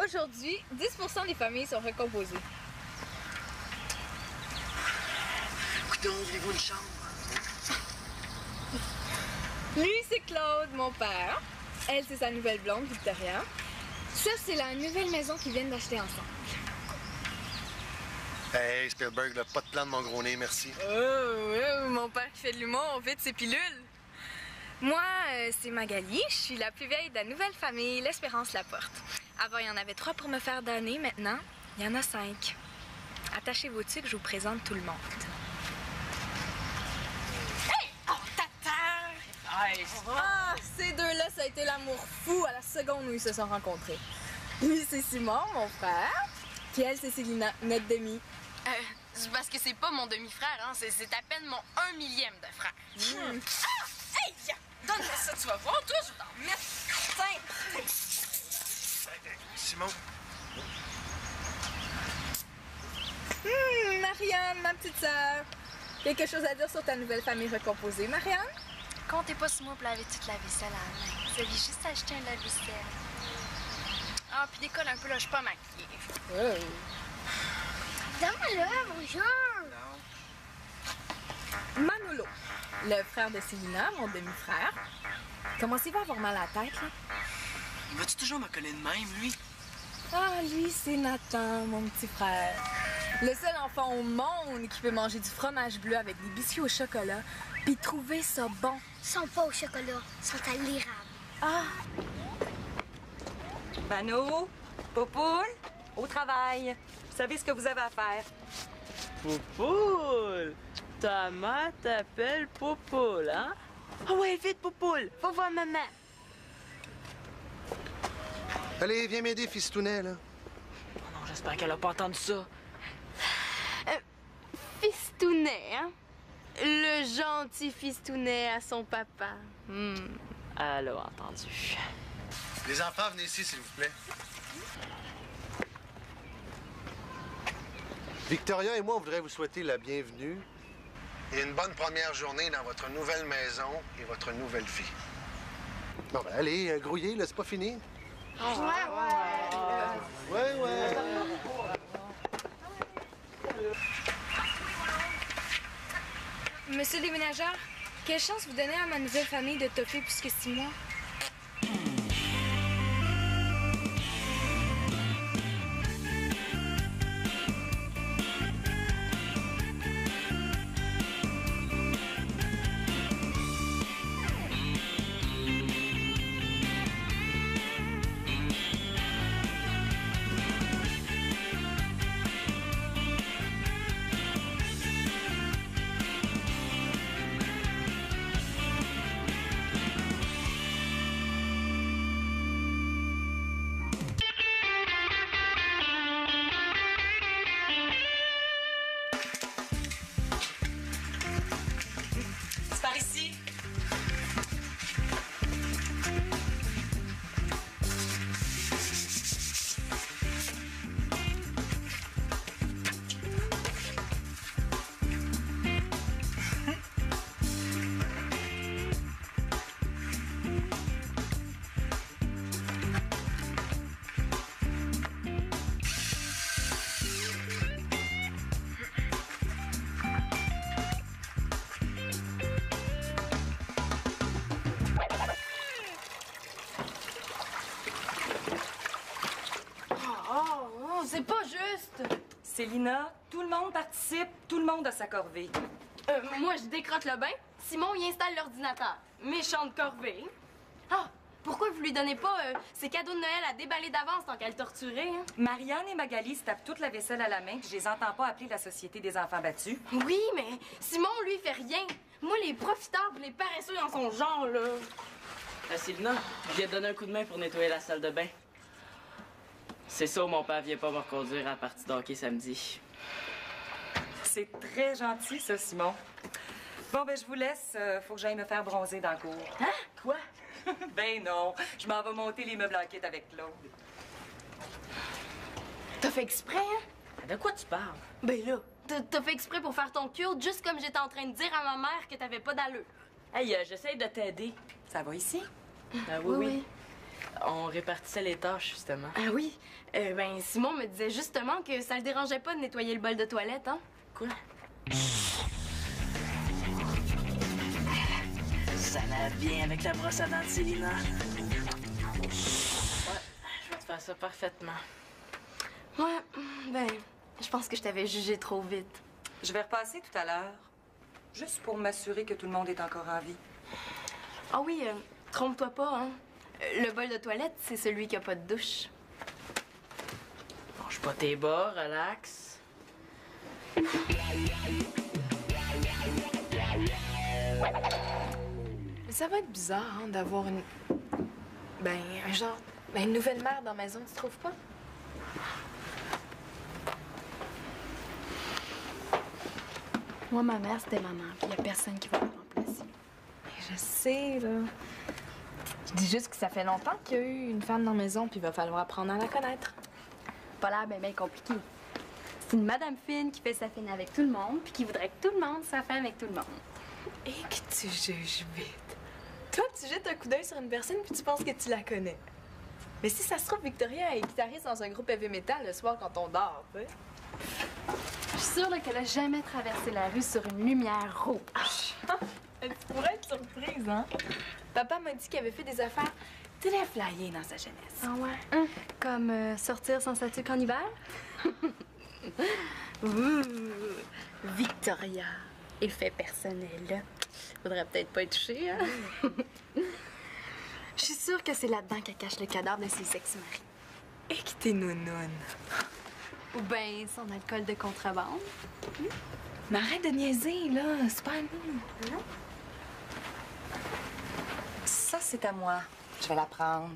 Aujourd'hui, 10% des familles sont recomposées. Écoutez, ouvrez-vous une chambre. Lui, c'est Claude, mon père. Elle, c'est sa nouvelle blonde, Victoria. Ça, c'est la nouvelle maison qu'ils viennent d'acheter ensemble. Hey, Spielberg, là, pas de plan de mon gros nez, merci. Oh, mon père qui fait de l'humour, on vide ses pilules. Moi, c'est Magali. Je suis la plus vieille de la nouvelle famille, l'Espérance Laporte. Avant, il y en avait 3 pour me faire donner. Maintenant, il y en a 5. Attachez vos tuques, je vous présente tout le monde. Hey! Oh, tata! Nice. Ah, ces deux-là, ça a été l'amour fou à la seconde où ils se sont rencontrés. Lui, c'est Simon, mon frère. Puis elle, c'est Célina, notre demi. C'est parce que c'est pas mon demi-frère, hein. C'est à peine mon 1/1000e de frère. Ah! Hey! Donne-moi ça, tu vas voir, toi, je vais t'en mettre. Tiens! Simon. Marianne, ma petite sœur. Quelque chose à dire sur ta nouvelle famille recomposée, Marianne? Comptez pas sur moi pour laver toute la vaisselle à la main. Vous avez juste acheté un lave-vaisselle. Ah, puis décolle un peu, là, je suis pas maquillée. Donne-moi-le, bonjour! Manolo, le frère de Célina, mon demi-frère. Comment il va avoir mal à la tête, là? Vas-tu toujours me coller de même, lui? Ah, lui, c'est Nathan, mon petit frère. Le seul enfant au monde qui peut manger du fromage bleu avec des biscuits au chocolat, puis trouver ça bon. Ils sont pas au chocolat, ils sont à l'érable. Ah! Mano, Poupoule, au travail. Vous savez ce que vous avez à faire. Poupoule! Ta mère t'appelle Poupoule, hein? Ah ouais, vite, Poupoule! Va voir maman! Allez, viens m'aider, fistounet, là. Oh non, j'espère qu'elle a pas entendu ça. Fistounet, hein? Le gentil fistounet à son papa. Elle a entendu. Les enfants, venez ici, s'il vous plaît. Victoria et moi, on voudrait vous souhaiter la bienvenue et une bonne première journée dans votre nouvelle maison et votre nouvelle vie. Bon, ben, allez, grouillez, là, c'est pas fini. Ouais. Monsieur le déménageur, quelle chance vous donnez à ma nouvelle famille de toffer plus que 6 mois? Par ici. C'est pas juste! Célina, tout le monde participe, tout le monde a sa corvée. Moi, je décrotte le bain. Simon, il installe l'ordinateur. Méchante corvée. Ah! Pourquoi vous lui donnez pas ses cadeaux de Noël à déballer d'avance tant qu'à le torturer, hein? Marianne et Magali se tapent toute la vaisselle à la main, puis je les entends pas appeler la Société des enfants battus. Oui, mais Simon, lui, fait rien. Moi, les profiteurs pis les paresseux dans son genre, là. Célina, je viens te donner un coup de main pour nettoyer la salle de bain. C'est ça, mon père vient pas me reconduire à la partie d'hockey samedi. C'est très gentil, ça, Simon. Bon, ben, je vous laisse. Faut que j'aille me faire bronzer dans le cours. Hein? Quoi? Ben non, je m'en vais monter les meubles en kit avec Claude. T'as fait exprès, hein? De quoi tu parles? Ben là, t'as fait exprès pour faire ton cute, juste comme j'étais en train de dire à ma mère que t'avais pas d'allure. Hey, j'essaye de t'aider. Ça va ici? Ah oui. On répartissait les tâches, justement. Ah oui? Ben, Simon me disait justement que ça le dérangeait pas de nettoyer le bol de toilette, hein? Quoi? Ça lave bien avec la brosse à dents de Célina. Ouais, je vais te faire ça parfaitement. Ouais, ben, je pense que je t'avais jugé trop vite. Je vais repasser tout à l'heure. Juste pour m'assurer que tout le monde est encore en vie. Ah oui, trompe-toi pas, hein? Le bol de toilette, c'est celui qui a pas de douche. Mange pas tes bas, relax. Mais ça va être bizarre, hein, d'avoir une... Ben, une nouvelle mère dans la maison, tu trouves pas? Moi, ma mère, c'était maman, puis y a personne qui va la remplacer. Je sais, là. Je dis juste que ça fait longtemps qu'il y a eu une femme dans la maison, puis il va falloir apprendre à la connaître. Pas l'air bien compliqué. C'est une madame fine qui fait sa fine avec tout le monde, puis qui voudrait que tout le monde soit fait avec tout le monde. Et que tu juges vite. Toi, tu jettes un coup d'œil sur une personne, puis tu penses que tu la connais. Mais si ça se trouve, Victoria est guitariste dans un groupe heavy metal le soir quand on dort, tu sais. Je suis sûre là, qu'elle a jamais traversé la rue sur une lumière rouge. Tu pourrais être surprise, hein? Papa m'a dit qu'il avait fait des affaires très flyées dans sa jeunesse. Ah ouais? Comme sortir sans sa tuque en hiver? Ouh, Victoria, effet personnel. Faudrait peut-être pas y toucher, hein? Je suis sûre que c'est là-dedans qu'elle cache le cadavre de ses ex-maris. Et que t'es nounoune. Ou bien son alcool de contrebande. Mais arrête de niaiser, là. C'est pas à nous. Non? Ça, c'est à moi. Je vais la prendre.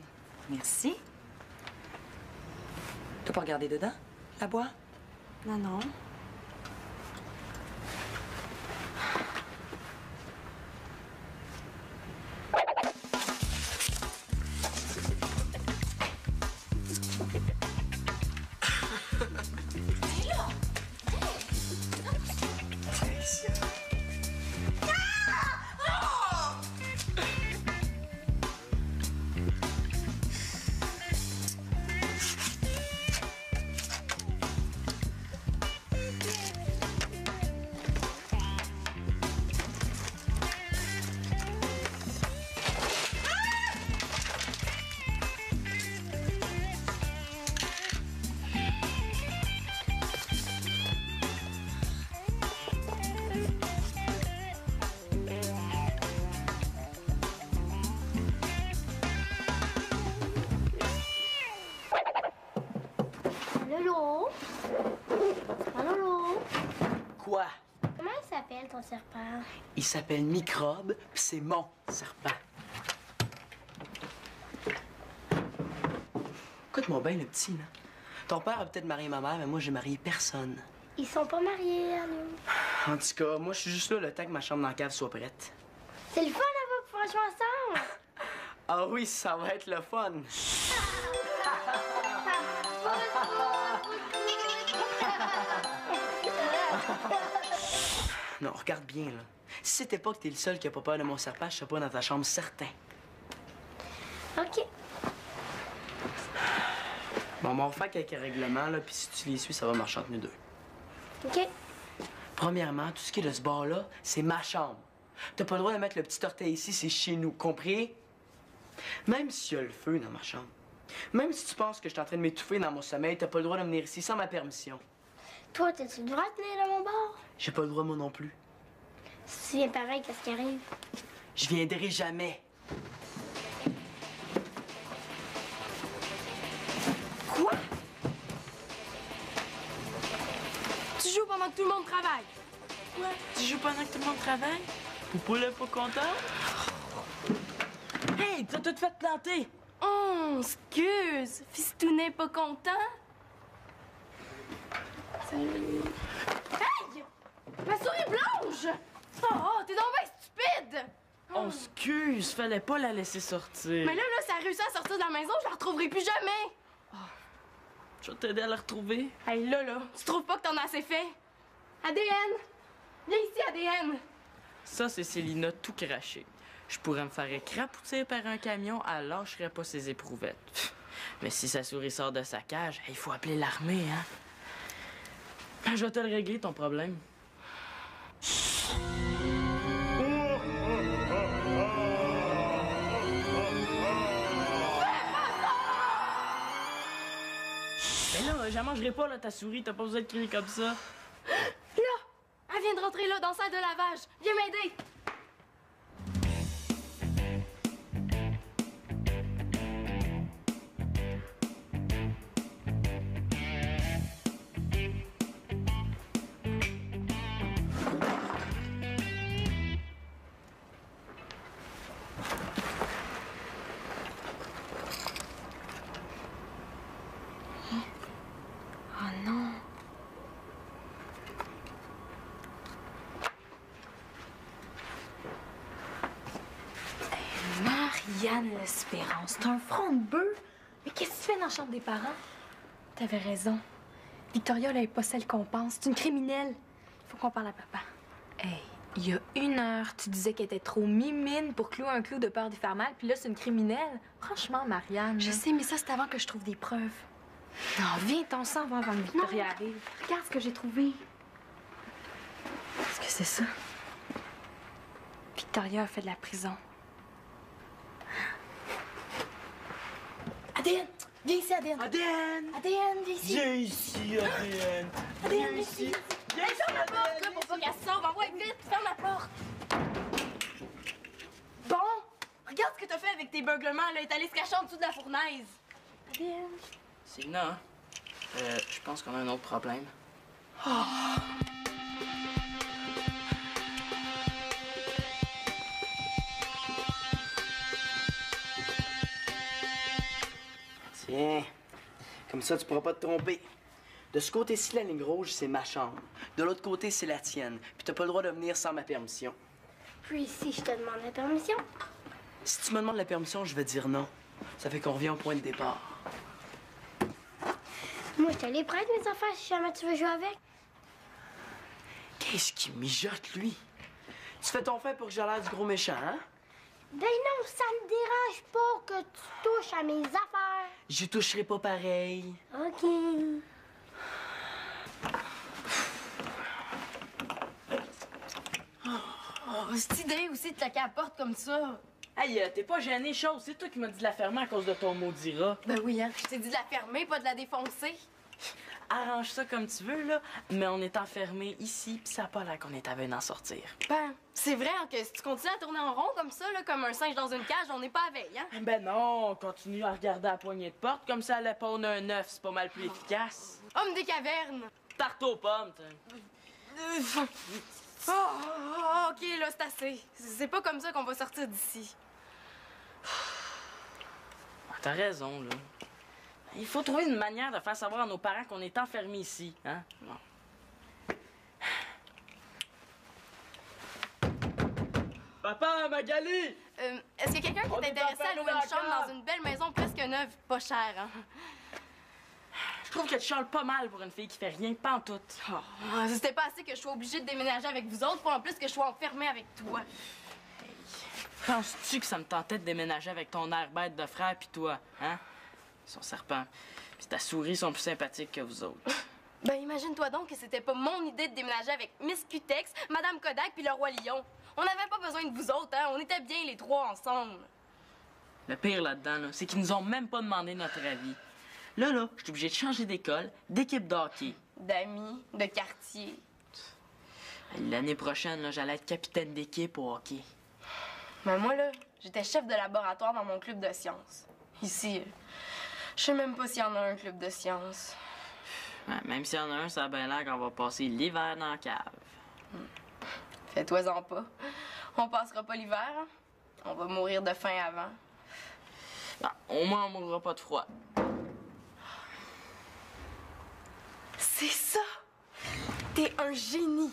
Merci. Tu peux pas regarder dedans? La bois? Non, non. Lolo? Lolo? Quoi? Comment il s'appelle ton serpent? Il s'appelle Microbe, puis c'est mon serpent. Écoute-moi bien, le petit, là. Ton père a peut-être marié ma mère, mais moi, j'ai marié personne. Ils sont pas mariés, à nous. En tout cas, moi, je suis juste là le temps que ma chambre dans la cave soit prête. C'est le fun, là, pour pouvoir jouer ensemble. Ah oui, ça va être le fun. Non, regarde bien, là. Si c'était pas que t'es le seul qui a pas peur de mon serpent, je serais pas dans ta chambre, certain. OK. Bon, on va refaire quelques règlements, là, puis si tu les suis, ça va marcher entre nous deux. OK. Premièrement, tout ce qui est de ce bar-là, c'est ma chambre. T'as pas le droit de mettre le petit orteil ici, c'est chez nous, compris? Même s'il y a le feu dans ma chambre, même si tu penses que je suis en train de m'étouffer dans mon sommeil, t'as pas le droit de venir ici sans ma permission. Toi, t'as-tu le droit de tenir dans mon bar? J'ai pas le droit, moi non plus. Si c'est pareil, qu'est-ce qui arrive? Je viendrai jamais. Quoi? Tu joues pendant que tout le monde travaille. Quoi? Tu joues pendant que tout le monde travaille? Poupou n'est pas content? Hey, t'as tout fait planter! Oh, excuse. Fistounet pas content? Salut. Hey! Ma souris blanche! Oh, t'es donc bien stupide! On excuse, fallait pas la laisser sortir. Mais là, ça a réussi à sortir de la maison, je la retrouverai plus jamais! Je vais t'aider à la retrouver. Hey, là, tu trouves pas que t'en as assez fait? ADN! Viens ici, ADN! Ça, c'est Célina tout craché. Je pourrais me faire écrapousser par un camion, elle lâcherait pas ses éprouvettes. Mais si sa souris sort de sa cage, il faut appeler l'armée, hein? Je vais te le régler, ton problème. Mais là, j'en mangerai pas, là, ta souris. T'as pas besoin de crier comme ça. Là! Elle vient de rentrer là, dans la salle de lavage. Viens m'aider! Oh non. Marianne L'Espérance, c'est un front de bœuf? Mais qu'est-ce que tu fais dans la chambre des parents? T'avais raison. Victoria, elle est pas celle qu'on pense. C'est une criminelle. Il faut qu'on parle à papa. Hey, il y a 1 heure, tu disais qu'elle était trop mimine pour clouer un clou de peur d'y faire mal, puis là, c'est une criminelle. Franchement, Marianne. Je sais, mais ça, c'est avant que je trouve des preuves. Non, viens, t'en sens avant que Victoria Non. arrive. Regarde ce que j'ai trouvé. Qu'est-ce que c'est ça? Victoria a fait de la prison. ADN! Viens ici, ADN! ADN! ADN, viens ici! Viens ici, ADN! ADN, viens ici! Viens ici, Ferme la porte, là, pour pas qu'elle sorte! Envoie vite! Ferme la porte! Bon! Regarde ce que t'as fait avec tes beuglements, là! Elle est allée se cacher en dessous de la fournaise! ADN! Célina, hein? Je pense qu'on a un autre problème. Tiens, comme ça, tu pourras pas te tromper. De ce côté-ci, la ligne rouge, c'est ma chambre. De l'autre côté, c'est la tienne. Puis t'as pas le droit de venir sans ma permission. Puis si je te demande la permission, Si tu me demandes la permission, je vais dire non. Ça fait qu'on revient au point de départ. moi, je te les prête, mes affaires, si jamais tu veux jouer avec. Qu'est-ce qui mijote, lui? Tu fais ton fait pour que j'ai l'air du gros méchant, hein? Ben non, ça me dérange pas que tu touches à mes affaires. Je toucherai pas pareil. OK. Oh, cette idée aussi de claquer à la porte comme ça! Hey, t'es pas gêné, chose. C'est toi qui m'as dit de la fermer à cause de ton maudit rat. Ben oui, hein? Je t'ai dit de la fermer, pas de la défoncer. Arrange ça comme tu veux, là. Mais on est enfermés ici, pis ça a pas l'air qu'on est à veille d'en sortir. Ben, c'est vrai hein, que si tu continues à tourner en rond comme ça, là, comme un singe dans une cage, on n'est pas à veille, hein? Ben non, on continue à regarder à la poignée de porte comme ça allait pondre un œuf. C'est pas mal plus efficace. Homme des cavernes! Tarte aux pommes, t'sais. OK, là, c'est assez. C'est pas comme ça qu'on va sortir d'ici. T'as raison, là. Il faut trouver une manière de faire savoir à nos parents qu'on est enfermés ici, hein? Bon. Papa, Magali! Est-ce qu'il y a quelqu'un qui On est est intéressé à louer enfermés une chambre encore. dans une belle maison presque neuve, pas chère, hein? Je trouve que tu chantes pas mal pour une fille qui fait rien pantoute. Oh, c'était pas assez que je sois obligée de déménager avec vous autres, pour en plus que je sois enfermée avec toi. Penses-tu que ça me tentait de déménager avec ton air bête de frère pis toi, hein? Son serpent. Pis ta souris sont plus sympathiques que vous autres. Ben, imagine-toi donc que c'était pas mon idée de déménager avec Miss Cutex, Madame Kodak puis le Roi Lion. On n'avait pas besoin de vous autres, hein? On était bien les trois ensemble. Le pire là-dedans, là, c'est qu'ils nous ont même pas demandé notre avis. Là, je suis obligé de changer d'école, d'équipe de hockey. D'amis, de quartier. L'année prochaine, là, j'allais être capitaine d'équipe au hockey. Mais moi, là, j'étais chef de laboratoire dans mon club de sciences. Ici, je sais même pas s'il y en a un club de sciences. Ouais, même s'il y en a un, ça a bien l'air qu'on va passer l'hiver dans la cave. Fais-toi-en pas. On passera pas l'hiver, hein? On va mourir de faim avant. Bon, au moins, on mourra pas de froid. C'est ça! T'es un génie!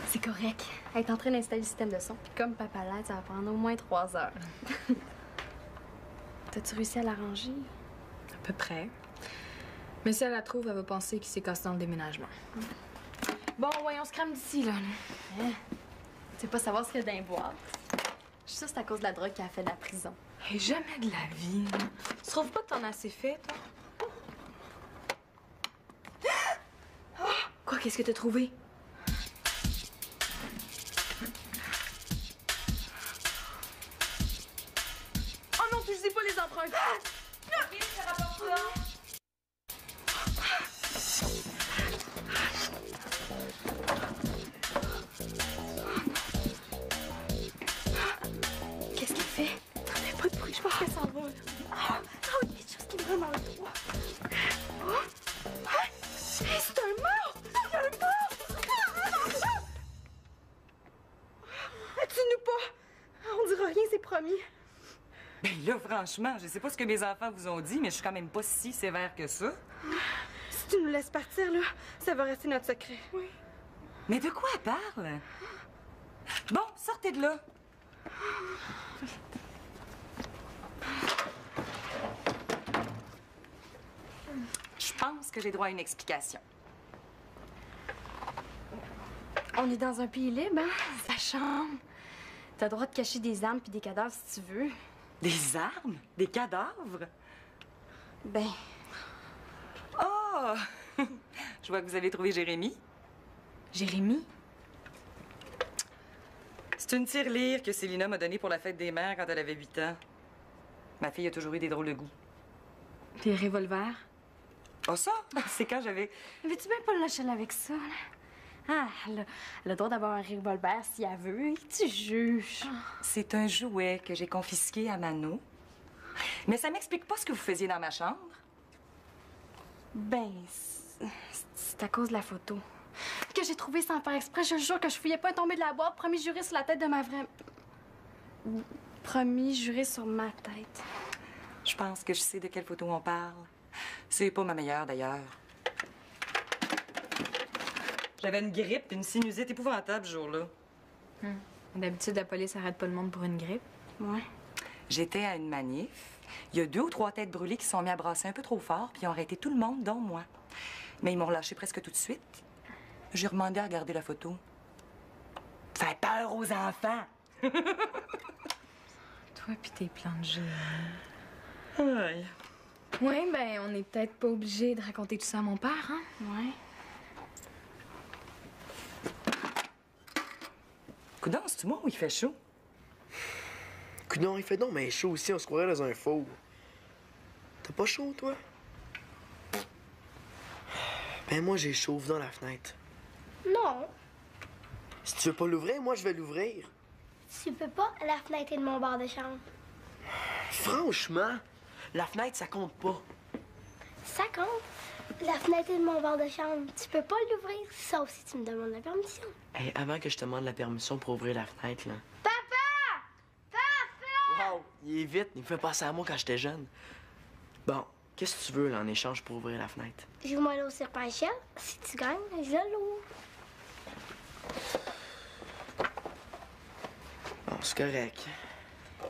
C'est correct. Elle est en train d'installer le système de son. Puis comme papa l'aide, ça va prendre au moins 3 heures. T'as-tu réussi à l'arranger? À peu près. Mais si elle la trouve, elle va penser qu'il s'est cassé dans le déménagement. Bon, ouais, on se crame d'ici, là. Tu sais pas savoir ce qu'il y a dans les boîtes. Je suis sûre que c'est à cause de la drogue qu'elle a fait de la prison. Hey, jamais de la vie. Tu trouves pas que t'en as assez fait, toi? Quoi, qu'est-ce que t'as trouvé? Oh non, tu sais pas les empreintes! Qu'est-ce qu'elle fait? Fais pas de bruit, je pense qu'elle s'en va. Ah oui, quelque chose qui me rend dans le doigt. Hey, c'est un mort! C'est un mort! Tue-nous pas! On dira rien, c'est promis. Ben là, franchement, je sais pas ce que mes enfants vous ont dit, mais je suis quand même pas si sévère que ça. Si tu nous laisses partir, là, ça va rester notre secret. Oui. Mais de quoi elle parle? Bon, sortez de là. Je pense que j'ai droit à une explication. On est dans un pays libre, hein? Sa chambre. T'as le droit de cacher des armes puis des cadavres si tu veux. Des armes? Des cadavres? Ben, Oh! Je vois que vous avez trouvé Jérémy. Jérémy? C'est une tirelire que Célina m'a donnée pour la fête des mères quand elle avait 8 ans. Ma fille a toujours eu des drôles de goût. Des revolvers? Oh, ça? C'est quand j'avais... Veux-tu bien pas le lâcher avec ça, là? Ah, elle a le droit d'avoir un revolver si elle veut. Tu juges. C'est un jouet que j'ai confisqué à Mano. Mais ça m'explique pas ce que vous faisiez dans ma chambre. Ben, c'est à cause de la photo. Que j'ai trouvé sans faire exprès. Je jure que je fouillais pas tomber de la boîte. Promis juré sur la tête de ma vraie... Promis juré sur ma tête. Je pense que je sais de quelle photo on parle. C'est pas ma meilleure, d'ailleurs. J'avais une grippe et une sinusite épouvantable ce jour-là. D'habitude, la police arrête pas le monde pour une grippe. Ouais. J'étais à une manif. Il y a 2 ou 3 têtes brûlées qui se sont mis à brasser un peu trop fort, puis ils ont arrêté tout le monde, dont moi. Mais ils m'ont relâché presque tout de suite. J'ai demandé à regarder la photo. Ça fait peur aux enfants! Toi pis tes plans de jeu. Aïe. Ouais, ben, on est peut-être pas obligé de raconter tout ça à mon père, hein? Ouais. Coudonc, c'est-tu moi où il fait chaud? Non, il fait donc mais chaud aussi, on se croirait dans un four. T'as pas chaud, toi? Ben moi, j'ai chaud, dans la fenêtre. Non, Si tu veux pas l'ouvrir, moi, je vais l'ouvrir. tu peux pas, la fenêtre est de mon bar de chambre. Franchement, la fenêtre, ça compte pas. Ça compte. La fenêtre est de mon bar de chambre. Tu peux pas l'ouvrir, sauf si tu me demandes la permission. Hey, avant que je te demande la permission pour ouvrir la fenêtre, là. Papa! Papa! Wow! Il est vite, il me fait passer à moi quand j'étais jeune. Bon, qu'est-ce que tu veux, là, en échange pour ouvrir la fenêtre? Joue-moi là au serpent échelle. Si tu gagnes, je l'ouvre. Bon, c'est correct.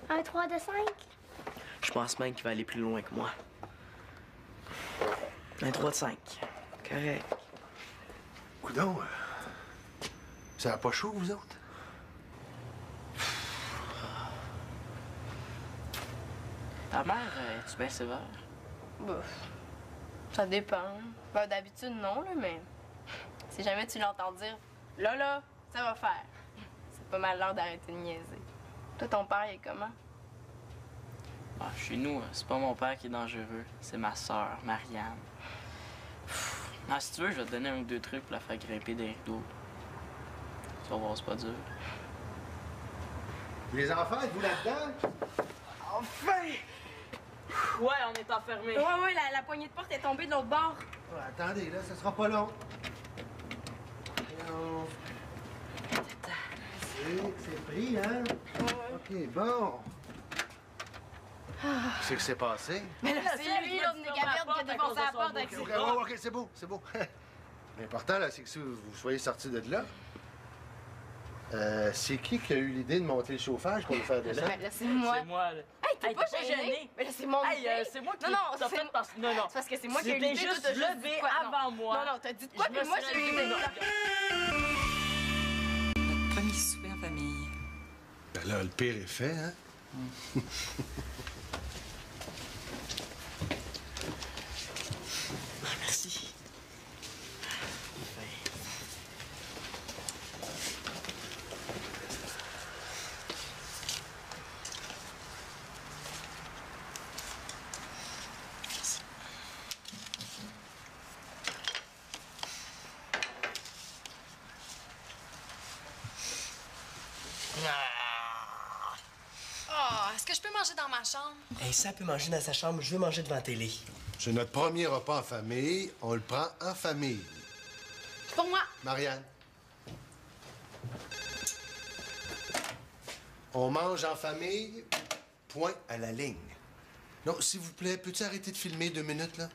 Un 3 de 5. Je pense même qu'il va aller plus loin que moi. Un 3 de 5. Correct. Coudon, ça a pas chaud, vous autres? Ta mère, es-tu bien sévère? Bah, ça dépend. Ben, d'habitude, non, là, mais si jamais tu l'entends dire « Là, ça va faire », c'est pas mal l'heure d'arrêter de niaiser. Toi, ton père, il est comment? Ah, chez nous, c'est pas mon père qui est dangereux, c'est ma sœur, Marianne. Ah, si tu veux, je vais te donner 1 ou 2 trucs pour la faire grimper des rideaux. Tu vas voir, c'est pas dur. Les enfants, êtes-vous là-dedans? Enfin! Ouais, on est enfermés. Ouais, la poignée de porte est tombée de l'autre bord. Ouais, attendez, là, ça sera pas long. Voyons. C'est pris, hein? OK, bon. Qu'est-ce qui s'est passé? Mais là, c'est lui, l'autre négaverde, qui a défoncé la porte avec ses OK, bras. OK, c'est beau, c'est beau. L'important, là, c'est que si vous soyez sortis de là, c'est qui a eu l'idée de monter le chauffage pour le faire descendre? Ben là, c'est moi. C'est moi, là. Hey, t'es pas gêné? Mais là, c'est mon idée. C'est moi qui Non, t'as c'est fait parce... Non, non. c'est parce que c'est moi qui ai eu T'es l'idée. juste toi, t'as levé dit quoi? Non. avant moi. Non, t'as dit de quoi? Je Puis me moi, serais j'ai eu levé. l'idée. Là, le pire est fait, hein? Merci. Oh, est-ce que je peux manger dans ma chambre? Hey, ça peut manger dans sa chambre, je veux manger devant la télé. C'est notre premier repas en famille. On le prend en famille. Pour moi. Marianne. On mange en famille, point à la ligne. Non, s'il vous plaît, peux-tu arrêter de filmer 2 minutes, là?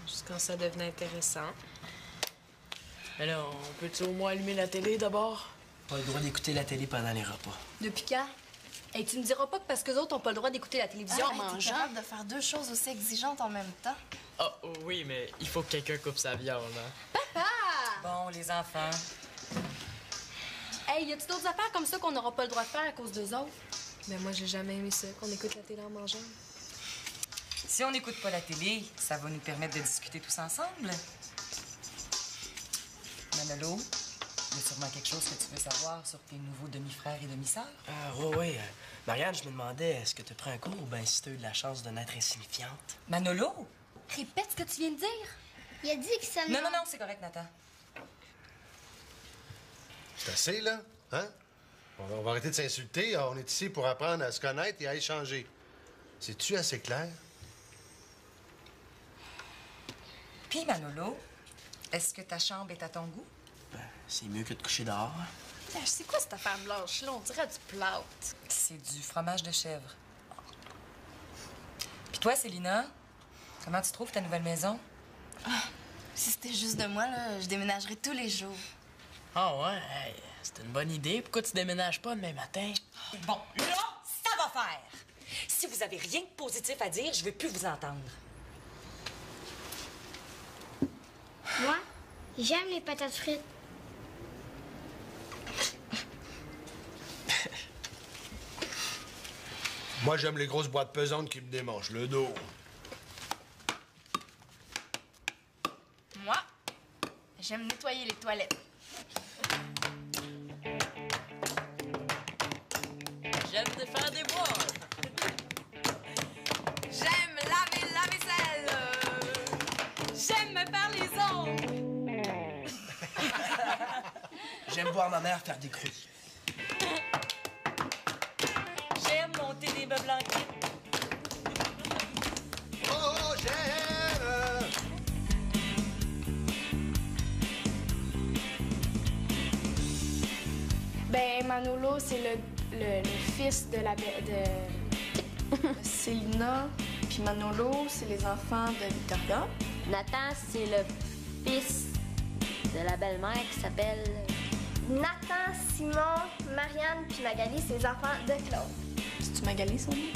Juste quand ça devenait intéressant. Mais là, on peut-tu au moins allumer la télé d'abord? Pas le droit d'écouter la télé pendant les repas. Depuis quand? Hey, tu me diras pas que parce que les autres ont pas le droit d'écouter la télévision en mangeant. T'es capable de faire 2 choses aussi exigeantes en même temps. Oh, oui, mais il faut que quelqu'un coupe sa viande, hein? Papa! Bon, les enfants. Hey, y a-tu d'autres affaires comme ça qu'on n'aura pas le droit de faire à cause d'eux autres? Ben moi, j'ai jamais aimé ça, qu'on écoute la télé en mangeant. Si on n'écoute pas la télé, ça va nous permettre de discuter tous ensemble. Manolo, il y a sûrement quelque chose que tu veux savoir sur tes nouveaux demi-frères et demi-sœurs? Oui. Marianne, je me demandais, est-ce que tu prends un cours ou bien si tu as eu de la chance de naître insignifiante? Manolo? Répète ce que tu viens de dire. Il a dit que ça Non, c'est correct, Nathan. C'est assez, là? Hein? On va arrêter de s'insulter. On est ici pour apprendre à se connaître et à échanger. C'est-tu assez clair? Puis, Manolo, est-ce que ta chambre est à ton goût? Ben, c'est mieux que de coucher dehors. C'est quoi cette affaire blanche-là? On dirait du plâtre. C'est du fromage de chèvre. Puis toi, Célina, comment tu trouves ta nouvelle maison? Si c'était juste de moi, là, je déménagerais tous les jours. Ah ouais, hey, c'est une bonne idée. Pourquoi tu déménages pas demain matin? Bon, là, ça va faire! Si vous avez rien de positif à dire, je veux plus vous entendre. Moi, j'aime les patates frites. Moi, j'aime les grosses boîtes pesantes qui me démangent le dos. Moi, j'aime nettoyer les toilettes. J'aime te faire des boîtes. J'aime laver la vaisselle. J'aime me faire les ongles. J'aime voir ma mère faire des crues. J'aime monter des meubles en kit. Oh, j'aime! Ben, Manolo, c'est le fils de la de Célina. Puis Manolo, c'est les enfants de Victoria. Nathan, c'est le fils de la belle-mère qui s'appelle... Nathan, Simon, Marianne puis Magali, c'est les enfants de Claude. C'est-tu Magali, son nom?